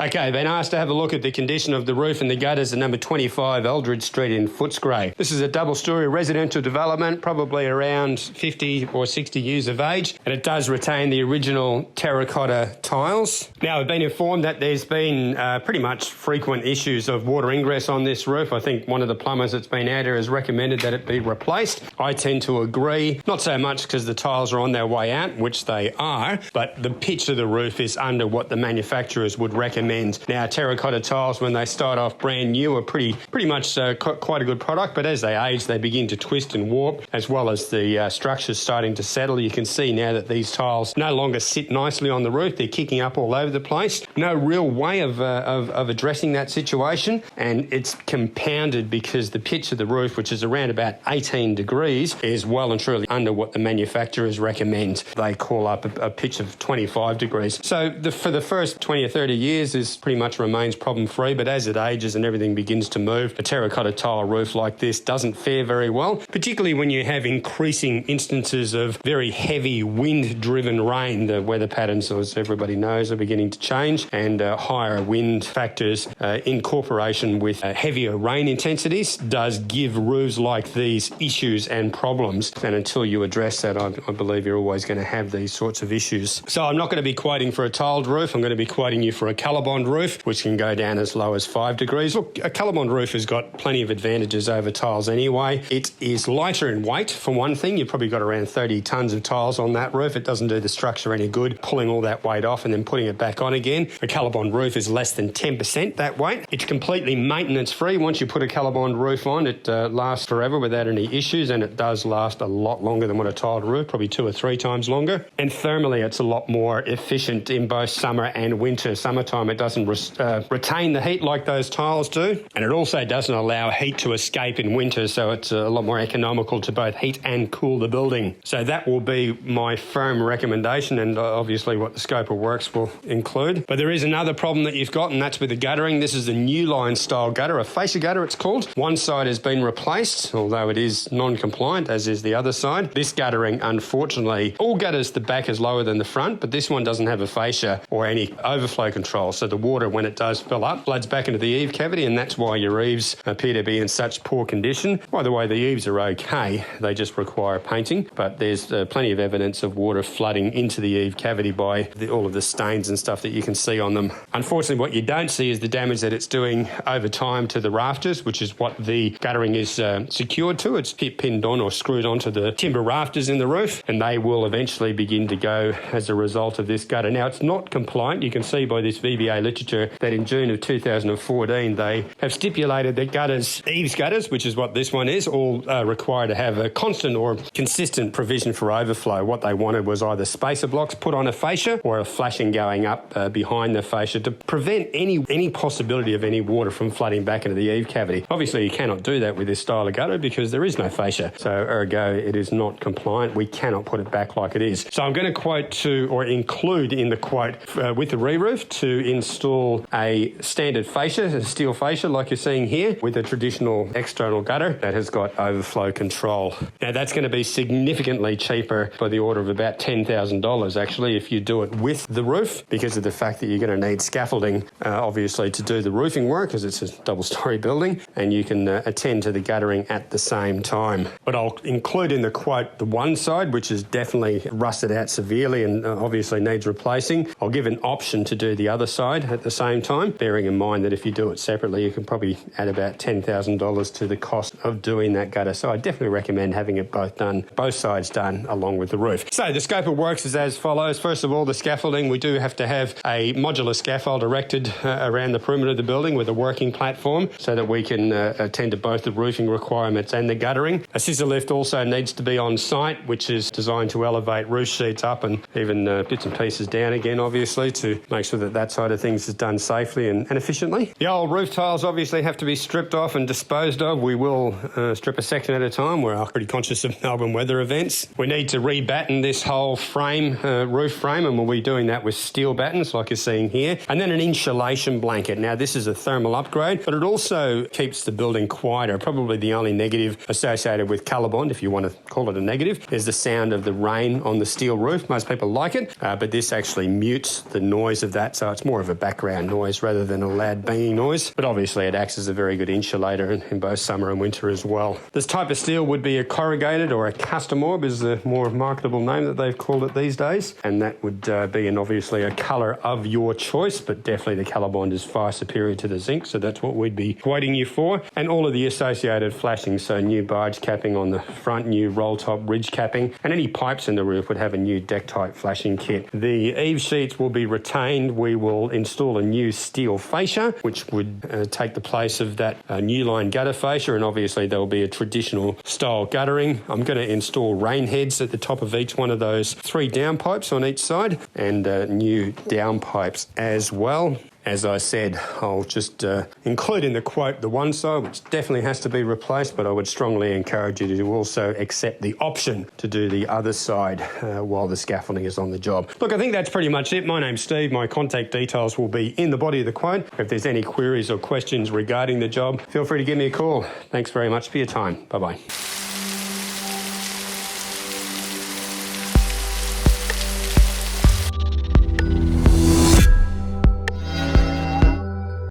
Okay, been asked to have a look at the condition of the roof and the gutters at number 25 Eldridge Street in Footscray. This is a double-storey residential development, probably around 50 or 60 years of age, and it does retain the original terracotta tiles. Now, I've been informed that there's been pretty much frequent issues of water ingress on this roof. I think one of the plumbers that's been out here has recommended that it be replaced. I tend to agree, not so much because the tiles are on their way out, which they are, but the pitch of the roof is under what the manufacturers would recommend. Now, terracotta tiles, when they start off brand new, are pretty much quite a good product, but as they age, they begin to twist and warp, as well as the structure's starting to settle. You can see now that these tiles no longer sit nicely on the roof. They're kicking up all over the place. No real way of addressing that situation, and it's compounded because the pitch of the roof, which is around about 18 degrees, is well and truly under what the manufacturers recommend. They call up a pitch of 25 degrees. So for the first 20 or 30 years, this pretty much remains problem-free, but as it ages and everything begins to move, a terracotta tile roof like this doesn't fare very well, particularly when you have increasing instances of very heavy wind-driven rain. The weather patterns, as everybody knows, are beginning to change, and higher wind factors in corporation with heavier rain intensities does give roofs like these issues and problems, and until you address that, I believe you're always going to have these sorts of issues. So I'm not going to be quoting for a tiled roof. I'm going to be quoting you for a Colorbond roof, which can go down as low as 5 degrees. Look, a Colorbond roof has got plenty of advantages over tiles anyway. It is lighter in weight, for one thing. You've probably got around 30 tonnes of tiles on that roof. It doesn't do the structure any good, pulling all that weight off and then putting it back on again. A Colorbond roof is less than 10% that weight. It's completely maintenance-free. Once you put a Colorbond roof on, it lasts forever without any issues, and it does last a lot longer than what a tiled roof, probably 2 or 3 times longer. And thermally, it's a lot more efficient in both summer and winter. Summertime, it doesn't retain the heat like those tiles do, and it also doesn't allow heat to escape in winter, so it's a lot more economical to both heat and cool the building. So that will be my firm recommendation, and obviously what the scope of works will include. But there is another problem that you've got, and that's with the guttering. This is a new line style gutter, a fascia gutter it's called. One side has been replaced, although it is non-compliant, as is the other side. This guttering, unfortunately, all gutters, the back is lower than the front, but this one doesn't have a fascia or any overflow control, so the water, when it does fill up, floods back into the eave cavity, and that's why your eaves appear to be in such poor condition. By the way, the eaves are okay, they just require painting, but there's plenty of evidence of water flooding into the eave cavity by all of the stains and stuff that you can see on them. Unfortunately, what you don't see is the damage that it's doing over time to the rafters, which is what the guttering is secured to. It's pinned on or screwed onto the timber rafters in the roof, and they will eventually begin to go as a result of this gutter. Now, it's not compliant. You can see by this VBA literature that in June of 2014 they have stipulated that gutters, eaves gutters, which is what this one is, all required to have a constant or consistent provision for overflow. What they wanted was either spacer blocks put on a fascia or a flashing going up behind the fascia to prevent any possibility of any water from flooding back into the eave cavity. Obviously, you cannot do that with this style of gutter because there is no fascia. So, ergo, it is not compliant. We cannot put it back like it is. So I'm going to quote to, or include in the quote with the re-roof, to install a standard fascia, a steel fascia like you're seeing here, with a traditional external gutter that has got overflow control. Now, that's going to be significantly cheaper, by the order of about $10,000 actually, if you do it with the roof, because of the fact that you're going to need scaffolding, obviously, to do the roofing work, because it's a double-storey building, and you can attend to the guttering at the same time. But I'll include in the quote the one side, which is definitely rusted out severely and obviously needs replacing. I'll give an option to do the other side at the same time, bearing in mind that if you do it separately, you can probably add about $10,000 to the cost of doing that gutter. So I definitely recommend having it both sides done, along with the roof. So the scope of works is as follows. First of all, the scaffolding. We do have to have a modular scaffold erected around the perimeter of the building with a working platform so that we can attend to both the roofing requirements and the guttering. A scissor lift also needs to be on site, which is designed to elevate roof sheets up and even bits and pieces down again, obviously, to make sure that that side of things is done safely and efficiently. The old roof tiles obviously have to be stripped off and disposed of. We will strip a section at a time. We're pretty conscious of Melbourne weather events. We need to rebatten this whole frame, roof frame, and we'll be doing that with steel battens like you're seeing here. And then an insulation blanket. Now, this is a thermal upgrade, but it also keeps the building quieter. Probably the only negative associated with Colorbond, if you want to call it a negative, is the sound of the rain on the steel roof. Most people like it, but this actually mutes the noise of that, so it's more of a a background noise rather than a loud banging noise. But obviously it acts as a very good insulator in both summer and winter as well. This type of steel would be a corrugated or a custom orb is the more marketable name that they've called it these days. And that would be obviously a colour of your choice, but definitely the colour bond is far superior to the zinc. So that's what we'd be quoting you for. And all of the associated flashing, so new barge capping on the front, new roll top ridge capping, and any pipes in the roof would have a new deck type flashing kit. The eave sheets will be retained. We will install a new steel fascia, which would take the place of that new line gutter fascia, and obviously there will be a traditional style guttering. I'm going to install rain heads at the top of each one of those 3 downpipes on each side, and new downpipes as well. As I said, I'll just include in the quote the one side, which definitely has to be replaced, but I would strongly encourage you to also accept the option to do the other side while the scaffolding is on the job. Look, I think that's pretty much it. My name's Steve. My contact details will be in the body of the quote. If there's any queries or questions regarding the job, feel free to give me a call. Thanks very much for your time. Bye-bye.